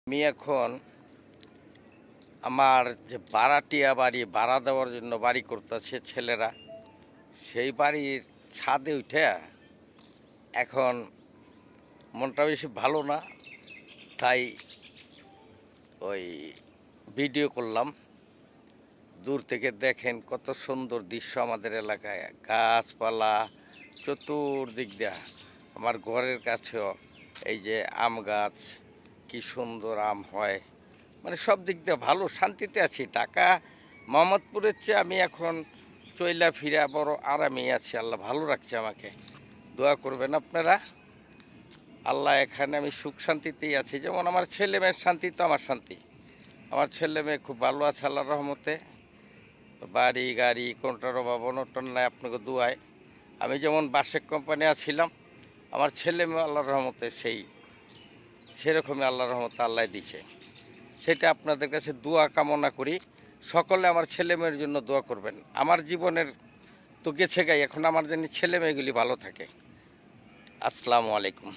আমি এখন আমার যে ভাড়াটিয়া বাড়ি ভাড়া দেওয়ার জন্য বাড়ি করতেছে ছেলেরা, সেই বাড়ির ছাদে উঠে এখন মনটা বেশি ভালো না, তাই ওই ভিডিও করলাম। দূর থেকে দেখেন কত সুন্দর দৃশ্য আমাদের এলাকায়, গাছপালা চতুর্দিক দিয়া। আমার ঘরের কাছেও এই যে আম গাছ, কি সুন্দর আম হয়, মানে সব দিক দিয়ে ভালো শান্তিতে আছি। ঢাকা মোহাম্মদপুরের চেয়ে আমি এখন চইলা ফিরা বড় আরামে আছি। আল্লাহ ভালো রাখছে আমাকে, দোয়া করবেন আপনারা। আল্লাহ এখানে আমি সুখ শান্তিতেই আছি। যেমন আমার ছেলে মেয়ের শান্তি তো আমার শান্তি। আমার ছেলে মেয়ে খুব ভালো আছে আল্লাহর রহমতে। বাড়ি গাড়ি কোনটার অভাব অনটন নাই আপনাকে দোয়ায়। আমি যেমন বাসের কোম্পানি আছিলাম, আমার ছেলে মেয়ে আল্লাহর রহমতে সেরকমই আল্লাহর রহমতে আল্লাহ দিছে। সেটা আপনাদের কাছে দোয়া কামনা করি। সকলে আমার ছেলে মেয়ের জন্য দোয়া করবেন। আমার জীবনের তো গেছে গাই, এখন আমার জন্য ছেলে মেয়েগুলি ভালো থাকে। আসসালামু আলাইকুম।